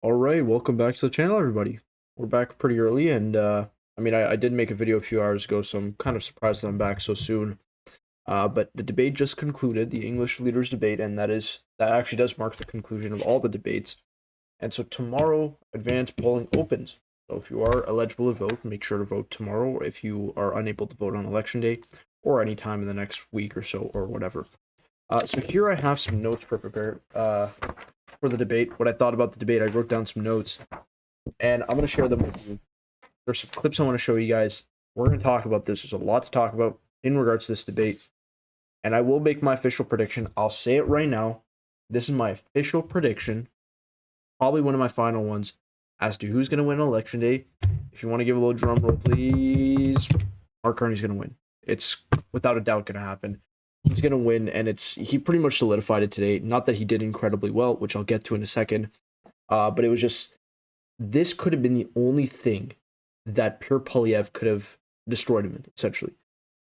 All right, welcome back to the channel, everybody. We're back pretty early, and I did make a video a few hours ago, so I'm kind of surprised that I'm back so soon. But the debate just concluded, the English leaders debate, and that actually does mark the conclusion of all the debates. And so tomorrow, advanced polling opens. So if you are eligible to vote, make sure to vote tomorrow. If you are unable to vote on election day, or any time in the next week or so, or whatever. So here I have some notes prepared for the debate. What I thought about the debate, I wrote down some notes, and I'm going to share them with you. There's some clips I want to show you guys. We're going to talk about this. There's a lot to talk about in regards to this debate, and I will make my official prediction. I'll say it right now. This is my official prediction, probably one of my final ones, as to who's going to win election day. If you want to give a little drum roll, please. Mark Carney's going to win. It's without a doubt going to happen. He's going to win, and he pretty much solidified it today. Not that he did incredibly well, which I'll get to in a second, but it was just, this could have been the only thing that Pierre Poilievre could have destroyed him in, essentially,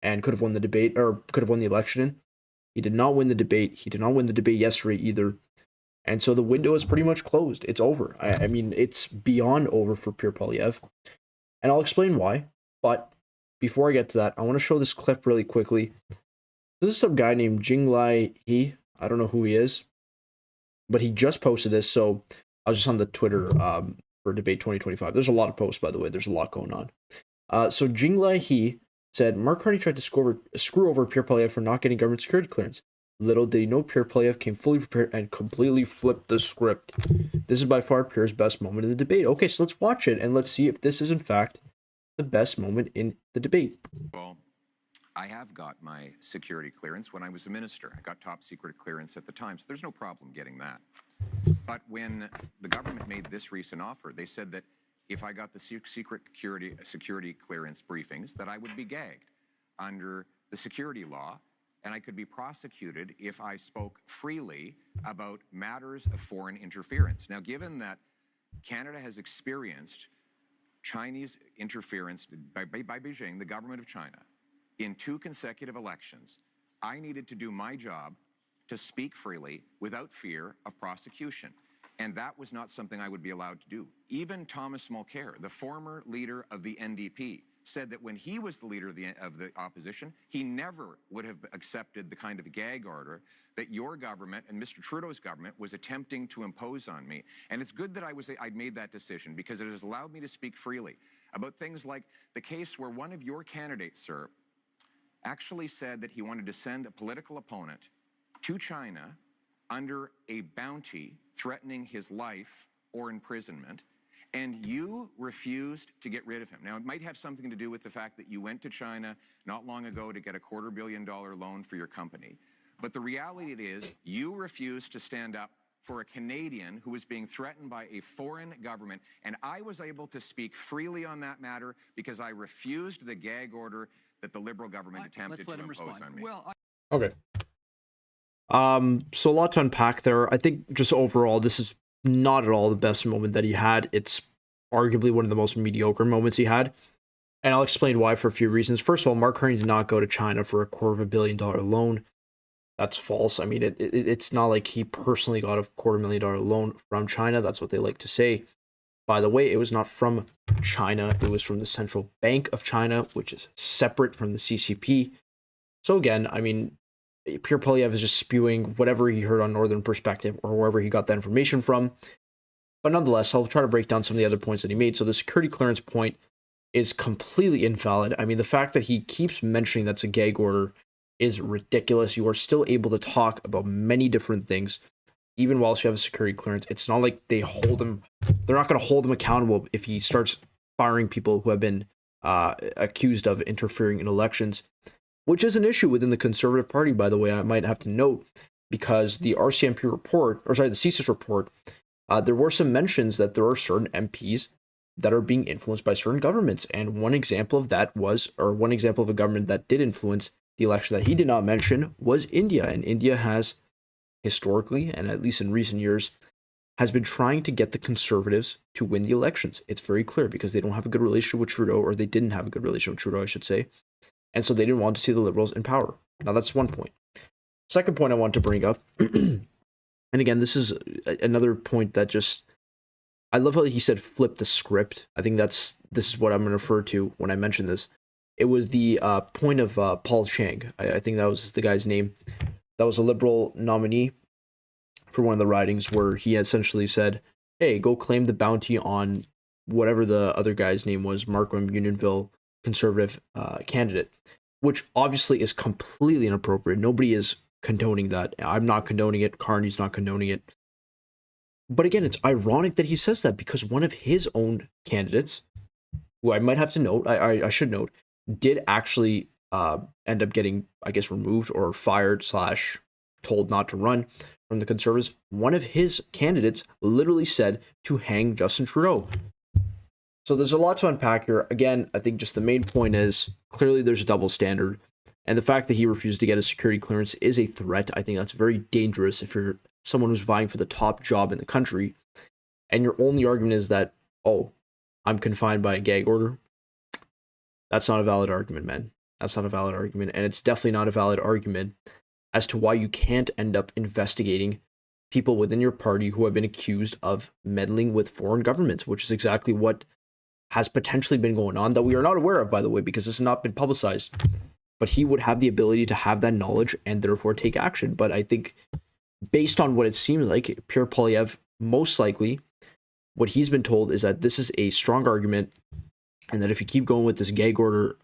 and could have won the debate, or could have won the election in. He did not win the debate. He did not win the debate yesterday either. And so the window is pretty much closed. It's over. I mean, it's beyond over for Pierre Poilievre. And I'll explain why. But before I get to that, I want to show this clip really quickly. This is some guy named Jinglai He. I don't know who he is, but he just posted this. So I was just on the Twitter for Debate 2025. There's a lot of posts, by the way. There's a lot going on. So Jinglai He said, Mark Carney tried to screw over Pierre Poilievre for not getting government security clearance. Little did he know Pierre Poilievre came fully prepared and completely flipped the script. This is by far Pierre's best moment in the debate. Okay, so let's watch it and let's see if this is in fact the best moment in the debate. Well, I have got my security clearance when I was a minister. I got top secret clearance at the time, so there's no problem getting that. But when the government made this recent offer, they said that if I got the secret security clearance briefings, that I would be gagged under the security law, and I could be prosecuted if I spoke freely about matters of foreign interference. Now, given that Canada has experienced Chinese interference by Beijing, the government of China, in 2 consecutive elections, I needed to do my job to speak freely without fear of prosecution. And that was not something I would be allowed to do. Even Thomas Mulcair, the former leader of the NDP, said that when he was the leader of the opposition, he never would have accepted the kind of gag order that your government and Mr. Trudeau's government was attempting to impose on me. And it's good that I'd made that decision, because it has allowed me to speak freely about things like the case where one of your candidates, sir, actually said that he wanted to send a political opponent to China under a bounty threatening his life or imprisonment, and you refused to get rid of him. Now, it might have something to do with the fact that you went to China not long ago to get a $250 million loan for your company. But the reality is, you refused to stand up for a Canadian who was being threatened by a foreign government. And I was able to speak freely on that matter because I refused the gag order that the Liberal government attempted to impose on me. Okay. So a lot to unpack there. I think just overall, this is not at all the best moment that he had. It's arguably one of the most mediocre moments he had. And I'll explain why for a few reasons. First of all, Mark Carney did not go to China for a $250 million loan. That's false. I mean, it's not like he personally got a $250 million loan from China. That's what they like to say. By the way, it was not from China. It was from the Central Bank of China, which is separate from the CCP. So again, I mean, Pierre Poilievre is just spewing whatever he heard on Northern Perspective or wherever he got that information from. But nonetheless, I'll try to break down some of the other points that he made. So the security clearance point is completely invalid. I mean, the fact that he keeps mentioning that's a gag order is ridiculous. You are still able to talk about many different things, even whilst you have a security clearance. It's not like they hold him. They're not going to hold him accountable if he starts firing people who have been accused of interfering in elections, which is an issue within the Conservative Party, by the way, I might have to note, because the RCMP report, or sorry, the CSIS report, there were some mentions that there are certain MPs that are being influenced by certain governments. And one example of that was, or one example of a government that did influence the election that he did not mention was India. And India has historically, and at least in recent years, has been trying to get the Conservatives to win the elections. It's very clear because they don't have a good relationship with Trudeau, or they didn't have a good relationship with Trudeau, I should say. And so they didn't want to see the Liberals in power. Now, that's one point. Second point I want to bring up, and again, this is another point that just, I love how he said flip the script. I think this is what I'm going to refer to when I mention this. It was the point of Paul Chang. I think that was the guy's name. That was a Liberal nominee for one of the ridings, where he essentially said, hey, go claim the bounty on whatever the other guy's name was, Markham, Unionville, Conservative candidate, which obviously is completely inappropriate. Nobody is condoning that. I'm not condoning it. Carney's not condoning it. But again, it's ironic that he says that, because one of his own candidates, who I might have to note, I should note, did actually end up getting, I guess, removed or fired / told not to run from the Conservatives. One of his candidates literally said to hang Justin Trudeau. So there's a lot to unpack here. Again, I think just the main point is clearly there's a double standard. And the fact that he refused to get a security clearance is a threat. I think that's very dangerous if you're someone who's vying for the top job in the country, and your only argument is that, oh, I'm confined by a gag order. That's not a valid argument, man. That's not a valid argument. And it's definitely not a valid argument as to why you can't end up investigating people within your party who have been accused of meddling with foreign governments, which is exactly what has potentially been going on, that we are not aware of, by the way, because this has not been publicized. But he would have the ability to have that knowledge and therefore take action. But I think, based on what it seems like, Pierre Poilievre, most likely, what he's been told is that this is a strong argument, and that if you keep going with this gag order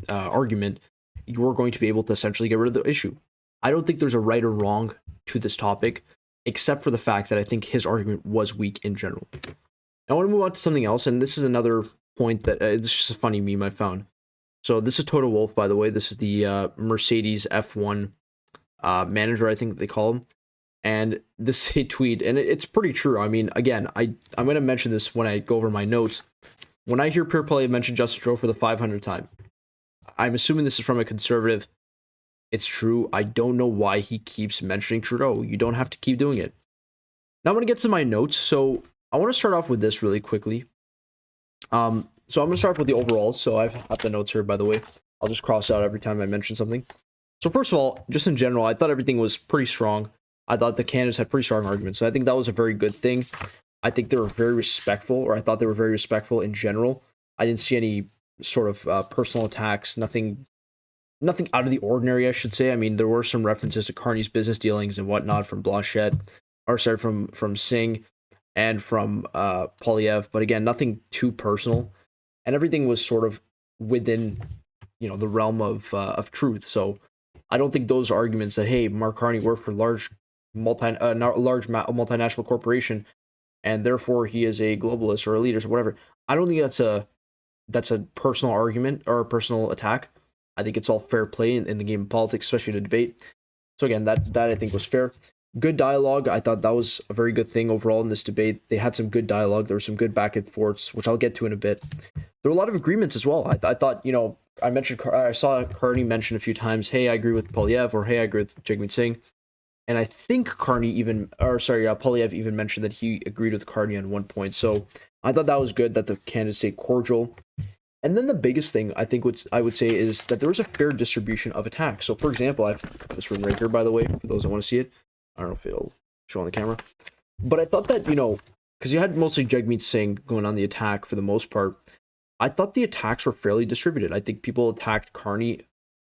argument, you're going to be able to essentially get rid of the issue. I don't think there's a right or wrong to this topic, except for the fact that I think his argument was weak in general. I want to move on to something else, and this is another point that it's just a funny meme I found. So this is Toto Wolff, by the way. This is the Mercedes F1 manager, I think they call him. And this is a tweet, and it's pretty true. I mean, again, I'm going to mention this when I go over my notes. When I hear Pierre Poilievre mention Justin Trudeau for the 500th time, I'm assuming this is from a Conservative. It's true. I don't know why he keeps mentioning Trudeau. You don't have to keep doing it. Now I'm going to get to my notes. So I want to start off with this really quickly. So I'm going to start with the overall. So I've got the notes here, by the way. I'll just cross out every time I mention something. So first of all, just in general, I thought everything was pretty strong. I thought the candidates had pretty strong arguments. So I think that was a very good thing. I think they were very respectful, or I thought they were very respectful in general. I didn't see any sort of personal attacks, nothing out of the ordinary, I should say. I mean, there were some references to Carney's business dealings and whatnot from Blanchet, or sorry, from Singh and from Poilievre, but again, nothing too personal, and everything was sort of within, the realm of truth. So I don't think those arguments that, hey, Mark Carney worked for large multinational corporation, and therefore he is a globalist or elitist or whatever. I don't think that's a personal argument or a personal attack. I think it's all fair play in the game of politics, especially in a debate. So again, that I think was fair. Good dialogue. I thought that was a very good thing overall in this debate. They had some good dialogue. There were some good back and forths, which I'll get to in a bit. There were a lot of agreements as well. I thought, I saw Carney mention a few times, hey, I agree with Poilievre, or hey, I agree with Jagmeet Singh. And I think Poilievre even mentioned that he agreed with Carney on one point. So I thought that was good that the candidates stayed cordial. And then the biggest thing I would say is that there was a fair distribution of attacks. So for example, I have this written right here, by the way, for those that want to see it. I don't know if it'll show on the camera. But I thought that, because you had mostly Jagmeet Singh going on the attack for the most part, I thought the attacks were fairly distributed. I think people attacked Carney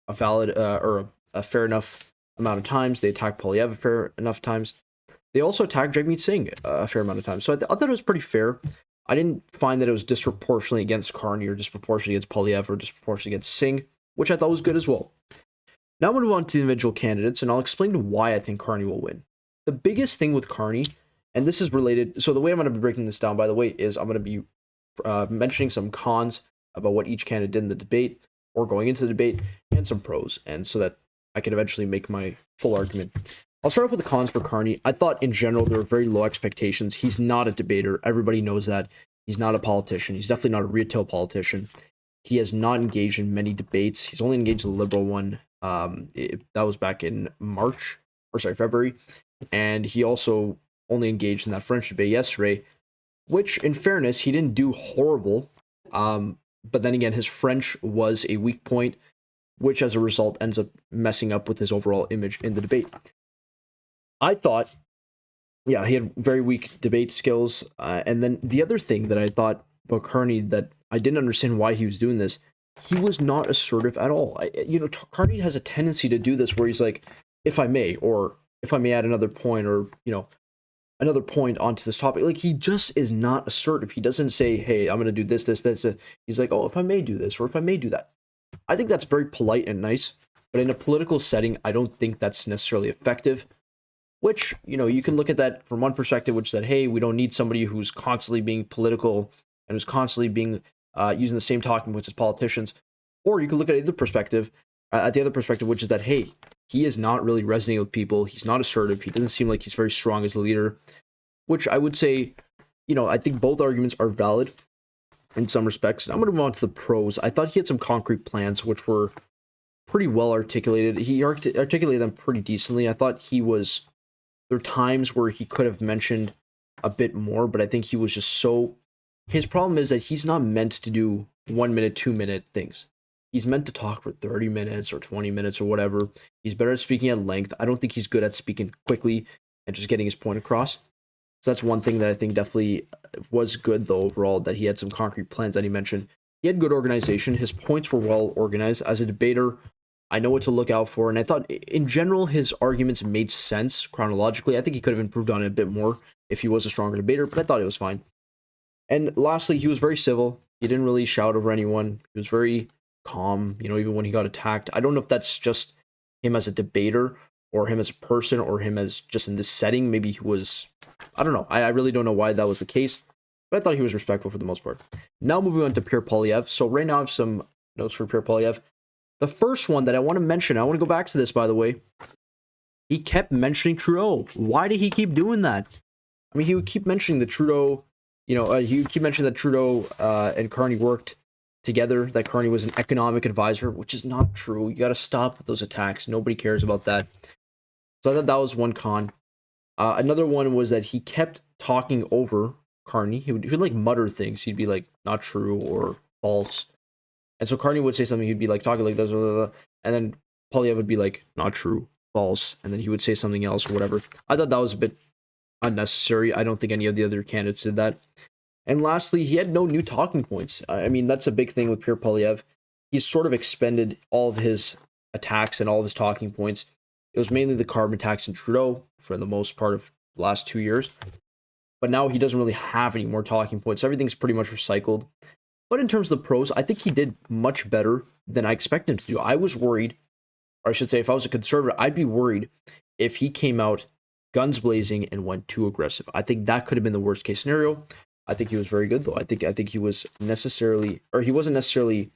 a fair enough amount of times. They attacked Poilievre a fair enough times. They also attacked Jagmeet Singh a fair amount of times. So I thought it was pretty fair. I didn't find that it was disproportionately against Carney or disproportionately against Poilievre or disproportionately against Singh, which I thought was good as well. Now I'm going to move on to the individual candidates, and I'll explain why I think Carney will win. The biggest thing with Carney, and this is related, so the way I'm going to be breaking this down, by the way, is I'm going to be mentioning some cons about what each candidate did in the debate or going into the debate, and some pros, and so that I can eventually make my full argument. I'll start off with the cons for Carney. I thought in general there were very low expectations. He's not a debater. Everybody knows that. He's not a politician. He's definitely not a retail politician. He has not engaged in many debates. He's only engaged in the Liberal one. That was back in February. And he also only engaged in that French debate yesterday, which in fairness, he didn't do horrible. But then again, his French was a weak point, which as a result ends up messing up with his overall image in the debate. I thought yeah, he had very weak debate skills. And then the other thing that I thought about Carney that I didn't understand why he was doing this, he was not assertive at all. Carney has a tendency to do this where he's like, if I may, or if I may add another point, or, another point onto this topic. Like, he just is not assertive. He doesn't say, hey, I'm going to do this, this, this. He's like, oh, if I may do this, or if I may do that. I think that's very polite and nice. But in a political setting, I don't think that's necessarily effective. Which, you can look at that from one perspective, which said, hey, we don't need somebody who's constantly being political and who's constantly being using the same talking points as politicians. Or you can look at the other perspective, which is that, hey, he is not really resonating with people. He's not assertive. He doesn't seem like he's very strong as a leader, which I would say, I think both arguments are valid in some respects. I'm going to move on to the pros. I thought he had some concrete plans, which were pretty well articulated. He articulated them pretty decently. I thought there are times where he could have mentioned a bit more, but I think he was just his problem is that he's not meant to do 1 minute, 2 minute things. He's meant to talk for 30 minutes or 20 minutes or whatever. He's better at speaking at length. I don't think he's good at speaking quickly and just getting his point across. So that's one thing that I think definitely was good, though, overall, that he had some concrete plans that he mentioned. He had good organization. His points were well organized. As a debater, I know what to look out for. And I thought, in general, his arguments made sense chronologically. I think he could have improved on it a bit more if he was a stronger debater, but I thought it was fine. And lastly, he was very civil. He didn't really shout over anyone. He was very calm, even when he got attacked. I don't know if that's just him as a debater or him as a person or him as just in this setting. Maybe he was, I don't know. I really don't know why that was the case, but I thought he was respectful for the most part. Now moving on to Pierre Poilievre. So right now I have some notes for Pierre Poilievre. The first one that I want to mention, I want to go back to this, by the way. He kept mentioning Trudeau. Why did he keep doing that? I mean, he would keep mentioning that Trudeau, he would keep mentioning that Trudeau and Carney worked together, that Carney was an economic advisor, which is not true. You got to stop with those attacks. Nobody cares about that. So I thought that was one con. Another one was that he kept talking over Carney. He would like mutter things. He'd be like, not true or false. And so Carney would say something, he'd be like talking like this, blah, blah, blah, and then Poilievre would be like, not true, false, and then he would say something else or whatever. I thought that was a bit unnecessary. I don't think any of the other candidates did that. And lastly, he had no new talking points. I mean, that's a big thing with Pierre Poilievre. He's sort of expended all of his attacks and all of his talking points. It was mainly the carbon tax and Trudeau for the most part of the last 2 years. But now he doesn't really have any more talking points. Everything's pretty much recycled. But in terms of the pros, I think he did much better than I expected him to do. I was worried, or I should say, if I was a conservative, I'd be worried if he came out guns blazing and went too aggressive. I think that could have been the worst case scenario. I think he was very good, though. I think he was he wasn't necessarily,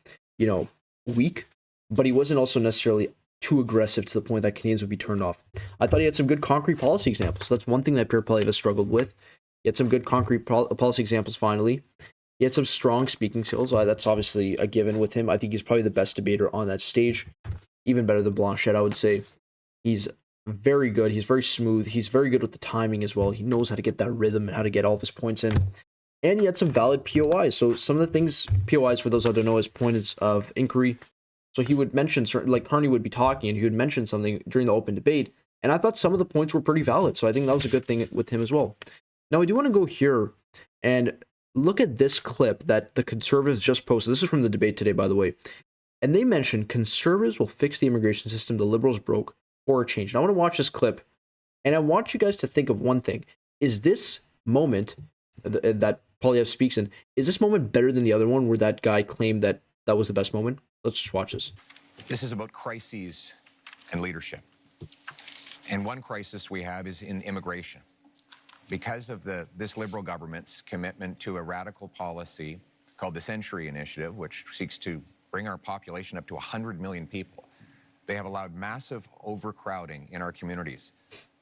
weak, but he wasn't also necessarily too aggressive to the point that Canadians would be turned off. I thought he had some good concrete policy examples. That's one thing that Pierre Poilievre struggled with. He had some good concrete policy examples finally. He had some strong speaking skills. That's obviously a given with him. I think he's probably the best debater on that stage. Even better than Blanchet, I would say. He's very good. He's very smooth. He's very good with the timing as well. He knows how to get that rhythm and how to get all of his points in. And he had some valid POIs. So some of the things, POIs, for those who don't know, is points of inquiry. So he would mention, like Carney would be talking and he would mention something during the open debate. And I thought some of the points were pretty valid. So I think that was a good thing with him as well. Now, I do want to go here and look at this clip that the Conservatives just posted. This is from the debate today, by the way. And they mentioned Conservatives will fix the immigration system the Liberals broke for a change. And I want to watch this clip, and I want you guys to think of one thing. Is this moment that Poilievre speaks in, is this moment better than the other one where that guy claimed that that was the best moment? Let's just watch this. This is about crises and leadership. And one crisis we have is in immigration. Because of this Liberal government's commitment to a radical policy called the Century Initiative, which seeks to bring our population up to 100 million people, they have allowed massive overcrowding in our communities.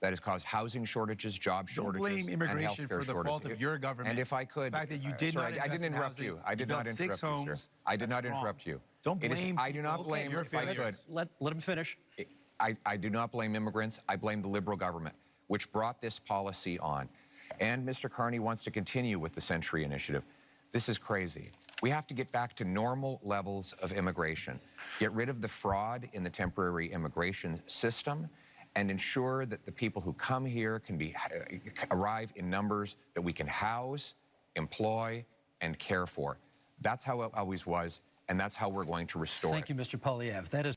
That has caused housing shortages, job shortages, Don't blame immigration for the fault of your government. And if I could, the fact that you did not I didn't interrupt you. I did not interrupt you, sir. I did not interrupt you. Don't blame. I do not blame. Your If I could, Let him finish. I do not blame immigrants. I blame the Liberal government, which brought this policy on. And Mr. Carney wants to continue with the Century Initiative. This is crazy. We have to get back to normal levels of immigration, get rid of the fraud in the temporary immigration system, and ensure that the people who come here can arrive in numbers that we can house, employ, and care for. That's how it always was, and that's how we're going to restore Thank you, Mr. Poilievre. That is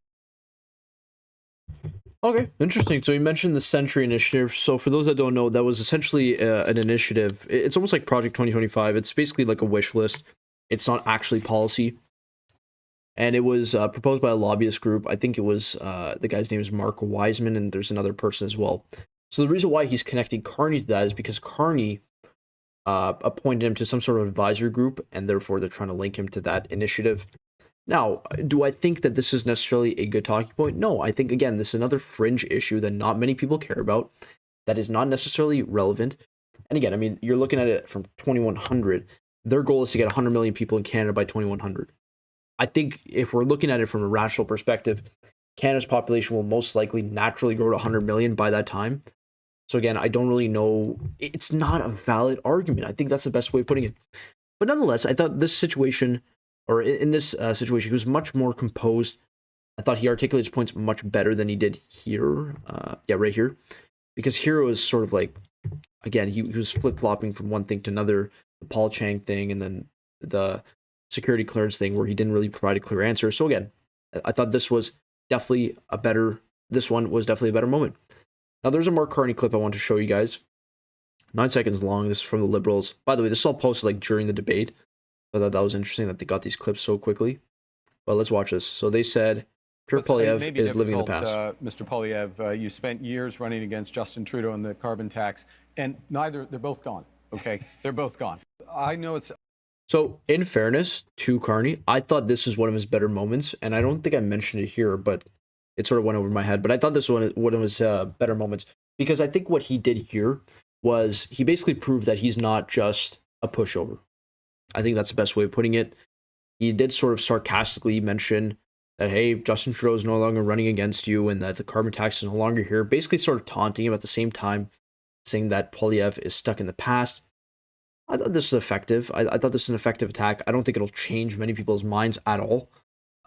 Okay, interesting. So you mentioned the Century Initiative. So for those that don't know, that was essentially an initiative. It's almost like Project 2025. It's basically like a wish list. It's not actually policy. And it was proposed by a lobbyist group. I think it was, the guy's name is Mark Wiseman, and there's another person as well. So the reason why he's connecting Carney to that is because Carney appointed him to some sort of advisory group, and therefore they're trying to link him to that initiative. Now, do I think that this is necessarily a good talking point? No, I think, again, this is another fringe issue that not many people care about, that is not necessarily relevant. And again, I mean, you're looking at it from 2100. Their goal is to get 100 million people in Canada by 2100. I think if we're looking at it from a rational perspective, Canada's population will most likely naturally grow to 100 million by that time. So again, I don't really know. It's not a valid argument. I think that's the best way of putting it. But nonetheless, I thought this situation, or in this situation, he was much more composed. I thought he articulated his points much better than he did here. Yeah, right here. Because here it was sort of like, again, he was flip-flopping from one thing to another. The Paul Chang thing, and then the security clearance thing where he didn't really provide a clear answer. So again, I thought this one was definitely a better moment. Now there's a Mark Carney clip I want to show you guys. 9 seconds long. This is from the Liberals. By the way, this is all posted like during the debate. I thought that was interesting that they got these clips so quickly. But let's watch this. So they said Pierre Poilievre is living in the past. Mr. Poilievre, you spent years running against Justin Trudeau on the carbon tax, and they're both gone. Okay, they're both gone. I know it's. So, in fairness to Carney, I thought this was one of his better moments, and I don't think I mentioned it here, but it sort of went over my head. But I thought this was one of his better moments, because I think what he did here was he basically proved that he's not just a pushover. I think that's the best way of putting it. He did sort of sarcastically mention that, hey, Justin Trudeau is no longer running against you, and that the carbon tax is no longer here, basically sort of taunting him at the same time, saying that Poilievre is stuck in the past. I thought this was effective. I thought this was an effective attack. I don't think it'll change many people's minds at all.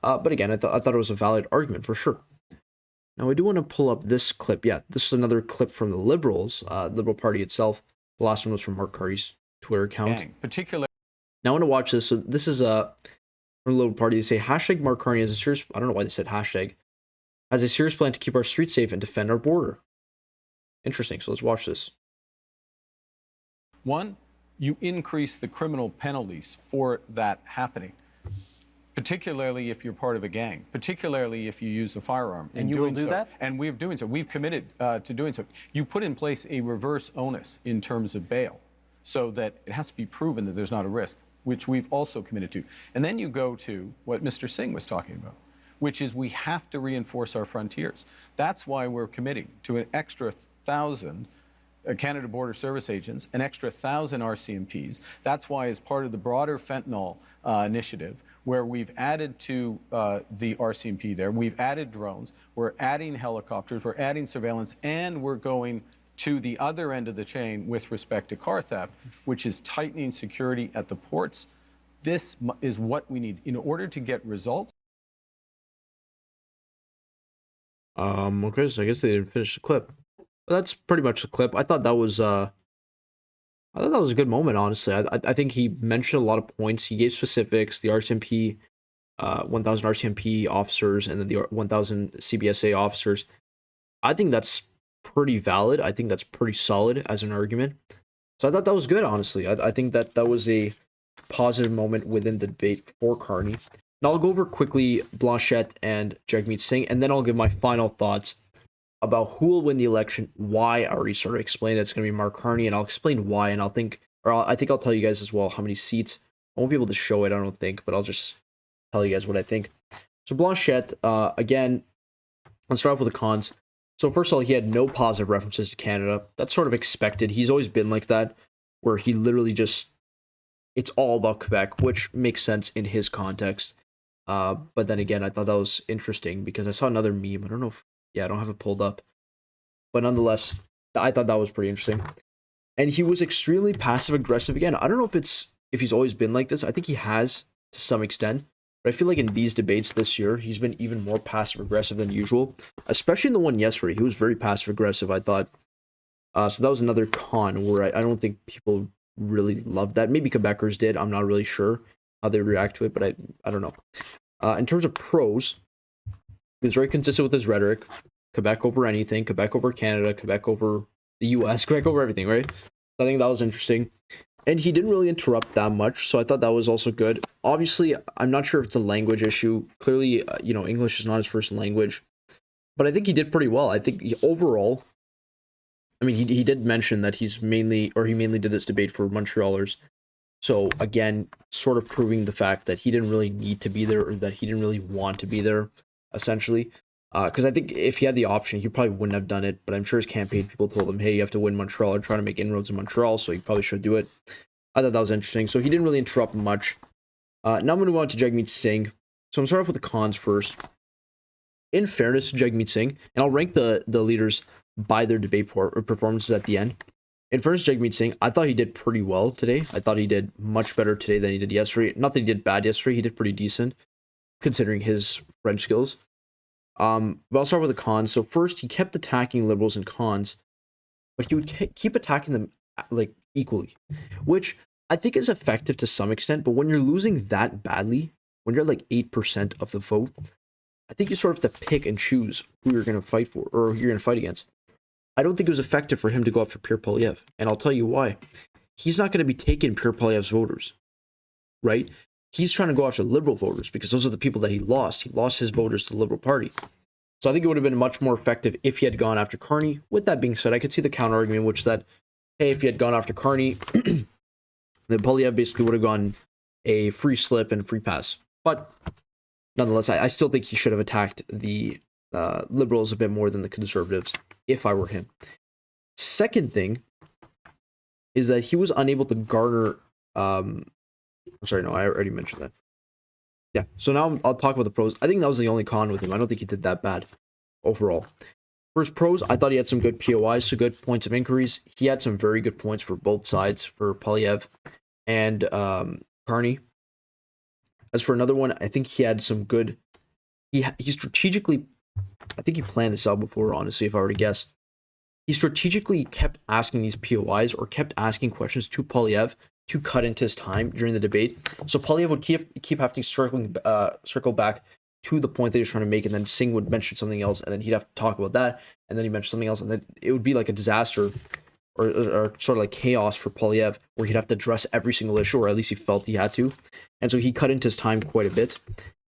But again, I thought it was a valid argument for sure. Now, I do want to pull up this clip. Yeah, this is another clip from the Liberals, Liberal Party itself. The last one was from Mark Carney's Twitter account. Particularly. Now, I want to watch this. So this is from the Liberal Party. They say, hashtag Mark Carney has a serious, I don't know why they said hashtag, has a serious plan to keep our streets safe and defend our border. Interesting. So let's watch this. One, you increase the criminal penalties for that happening, particularly if you're part of a gang, particularly if you use a firearm. And you will do that? And we're doing so. We've committed to doing so. You put in place a reverse onus in terms of bail, so that it has to be proven that there's not a risk, which we've also committed to. And then you go to what Mr. Singh was talking about, which is we have to reinforce our frontiers. That's why we're committing to an extra 1,000 Canada Border Service agents, an extra 1,000 RCMPs. That's why, as part of the broader fentanyl initiative, where we've added to the RCMP there, we've added drones, we're adding helicopters, we're adding surveillance, and we're going to the other end of the chain with respect to car theft, which is tightening security at the ports. This is what we need in order to get results. Okay, so I guess they didn't finish the clip. But that's pretty much the clip. I thought that was a good moment, honestly. I think he mentioned a lot of points. He gave specifics, the RCMP, 1,000 RCMP officers, and then the 1,000 CBSA officers. I think that's pretty valid. I think that's pretty solid as an argument. So I thought that was good, honestly. I think that was a positive moment within the debate for Carney. Now I'll go over quickly Blanchette and Jagmeet Singh, and then I'll give my final thoughts about who will win the election, why. I already sort of explained it's going to be Mark Carney, and I'll explain why, and I think I'll tell you guys as well how many seats. I won't be able to show it, I don't think, but I'll just tell you guys what I think. So Blanchette, again, let's start off with the cons. So first of all, he had no positive references to Canada. That's sort of expected. He's always been like that, where he literally just, it's all about Quebec, which makes sense in his context. But then again, I thought that was interesting because I saw another meme. I don't know if, yeah, I don't have it pulled up. But nonetheless, I thought that was pretty interesting. And he was extremely passive aggressive again. I don't know if he's always been like this. I think he has to some extent. But I feel like in these debates this year, he's been even more passive aggressive than usual, especially in the one yesterday. He was very passive aggressive, I thought. So that was another con where I don't think people really loved that. Maybe Quebecers did. I'm not really sure how they react to it, but I don't know. In terms of pros, he was very consistent with his rhetoric. Quebec over anything, Quebec over Canada, Quebec over the US, Quebec over everything, right? I think that was interesting. And he didn't really interrupt that much, so I thought that was also good. Obviously, I'm not sure if it's a language issue. Clearly, English is not his first language. But I think he did pretty well. I think overall, I mean, he did mention that he mainly did this debate for Montrealers. So again, sort of proving the fact that he didn't really need to be there, or that he didn't really want to be there, essentially. Because I think if he had the option, he probably wouldn't have done it. But I'm sure his campaign people told him, hey, you have to win Montreal or try to make inroads in Montreal, so he probably should do it. I thought that was interesting. So he didn't really interrupt much. Now I'm going to move on to Jagmeet Singh. So I'm going to start off with the cons first. In fairness to Jagmeet Singh, and I'll rank the leaders by their debate performances at the end. In fairness to Jagmeet Singh, I thought he did pretty well today. I thought he did much better today than he did yesterday. Not that he did bad yesterday. He did pretty decent, considering his French skills. But I'll start with the cons. So first, he kept attacking liberals and cons, but he would keep attacking them like equally, which I think is effective to some extent. But when you're losing that badly, when you're like 8% of the vote, I think you sort of have to pick and choose who you're going to fight for or who you're going to fight against. I don't think it was effective for him to go after Pierre Poilievre, and I'll tell you why. He's not going to be taking Pierre Poilievre's voters, right? He's trying to go after liberal voters because those are the people that he lost. He lost his voters to the Liberal Party. So I think it would have been much more effective if he had gone after Carney. With that being said, I could see the counter argument, which said, hey, if he had gone after Carney, then Poilievre basically would have gone a free slip and free pass. But nonetheless, I still think he should have attacked the liberals a bit more than the conservatives if I were him. Second thing is that he was unable to garner... sorry, no, I already mentioned that. Yeah, so now I'll talk about the pros. I think that was the only con with him. I don't think he did that bad overall. For his pros, I thought he had some good POIs, so good points of inquiries. He had some very good points for both sides, for Poilievre and Carney. As for another one, I think he had some good... He strategically... I think he planned this out before, honestly, if I were to guess. He strategically kept asking these POIs or kept asking questions to Poilievre to cut into his time during the debate. So Poilievre would keep having to circle back to the point that he was trying to make, and then Singh would mention something else, and then he'd have to talk about that, and then he mentioned something else, and then it would be like a disaster or sort of like chaos for Poilievre, where he'd have to address every single issue, or at least he felt he had to. And so he cut into his time quite a bit.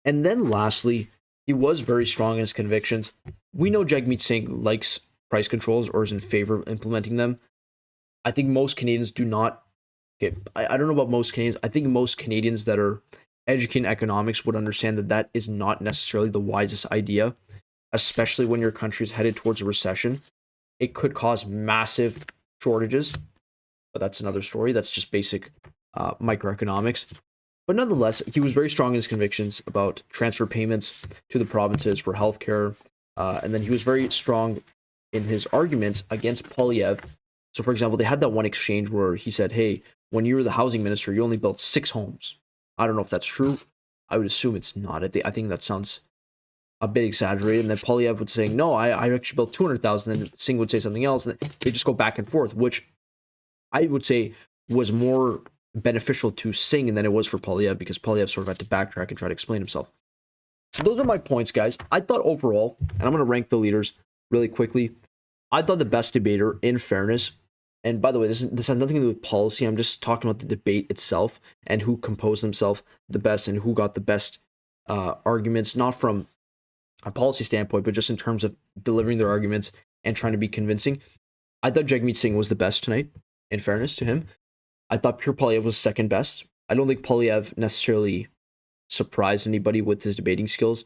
And then lastly, he was very strong in his convictions. We know Jagmeet Singh likes price controls or is in favor of implementing them. I think most Canadians do not. Okay, I don't know about most Canadians. I think most Canadians that are educated in economics would understand that that is not necessarily the wisest idea, especially when your country is headed towards a recession. It could cause massive shortages, but that's another story. That's just basic microeconomics. But nonetheless, he was very strong in his convictions about transfer payments to the provinces for healthcare, and then he was very strong in his arguments against Poilievre. So, for example, they had that one exchange where he said, hey, when you were the housing minister, you only built 6 homes. I don't know if that's true. I would assume it's not. I think that sounds a bit exaggerated. And then Poilievre would say, no, I actually built 200,000. Then Singh would say something else. And they just go back and forth, which I would say was more beneficial to Singh than it was for Poilievre, because Poilievre sort of had to backtrack and try to explain himself. So those are my points, guys. I thought overall, and I'm going to rank the leaders really quickly, I thought the best debater, in fairness, and by the way, this has nothing to do with policy. I'm just talking about the debate itself and who composed themselves the best and who got the best arguments, not from a policy standpoint, but just in terms of delivering their arguments and trying to be convincing. I thought Jagmeet Singh was the best tonight, in fairness to him. I thought Pierre Poilievre was second best. I don't think Poilievre necessarily surprised anybody with his debating skills.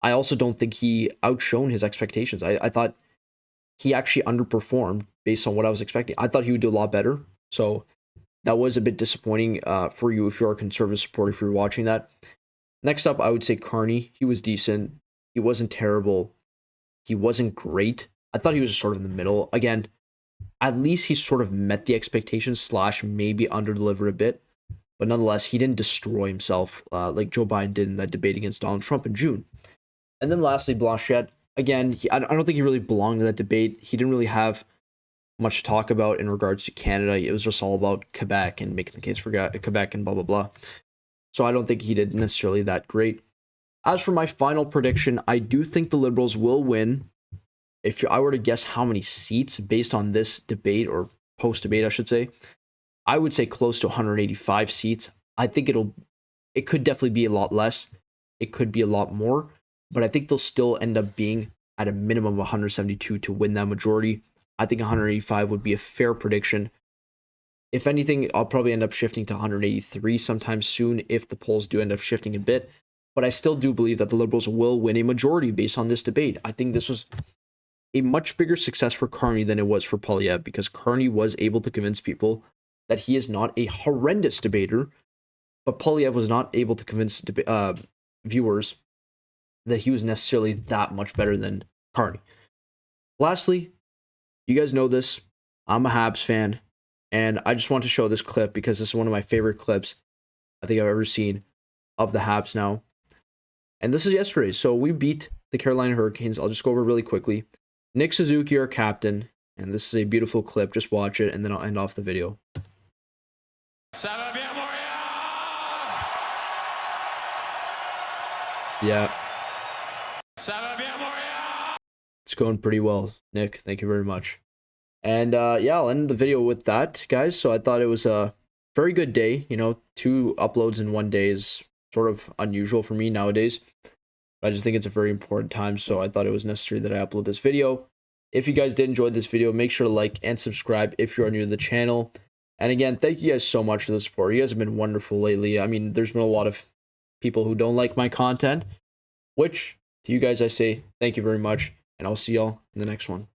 I also don't think he outshone his expectations. I thought he actually underperformed based on what I was expecting. I thought he would do a lot better. So that was a bit disappointing for you if you're a conservative supporter, if you're watching that. Next up, I would say Carney. He was decent. He wasn't terrible. He wasn't great. I thought he was sort of in the middle. Again, at least he sort of met the expectations / maybe under-delivered a bit. but nonetheless, he didn't destroy himself like Joe Biden did in that debate against Donald Trump in June. And then lastly, Blanchet, again, I don't think he really belonged in that debate. He didn't really have much to talk about in regards to Canada. It was just all about Quebec and making the case for Quebec and blah, blah, blah. So I don't think he did necessarily that great. As for my final prediction, I do think the Liberals will win. If I were to guess how many seats based on this debate, or post-debate, I should say, I would say close to 185 seats. I think it could definitely be a lot less. It could be a lot more, but I think they'll still end up being at a minimum of 172 to win that majority. I think 185 would be a fair prediction. If anything, I'll probably end up shifting to 183 sometime soon if the polls do end up shifting a bit. But I still do believe that the Liberals will win a majority based on this debate. I think this was a much bigger success for Carney than it was for Poilievre, because Carney was able to convince people that he is not a horrendous debater, but Poilievre was not able to convince viewers that he was necessarily that much better than Carney. Lastly, you guys know this, I'm a Habs fan, and I just want to show this clip because this is one of my favorite clips I think I've ever seen of the Habs now. And this is yesterday. So we beat the Carolina Hurricanes. I'll just go over really quickly. Nick Suzuki, our captain, and this is a beautiful clip. Just watch it, and then I'll end off the video. Yeah. It's going pretty well, Nick. Thank you very much. And yeah, I'll end the video with that, guys. So I thought it was a very good day. You know, 2 uploads in one day is sort of unusual for me nowadays. But I just think it's a very important time, so I thought it was necessary that I upload this video. If you guys did enjoy this video, make sure to like and subscribe if you are new to the channel. And again, thank you guys so much for the support. You guys have been wonderful lately. I mean, there's been a lot of people who don't like my content, which to you guys I say thank you very much, and I'll see y'all in the next one.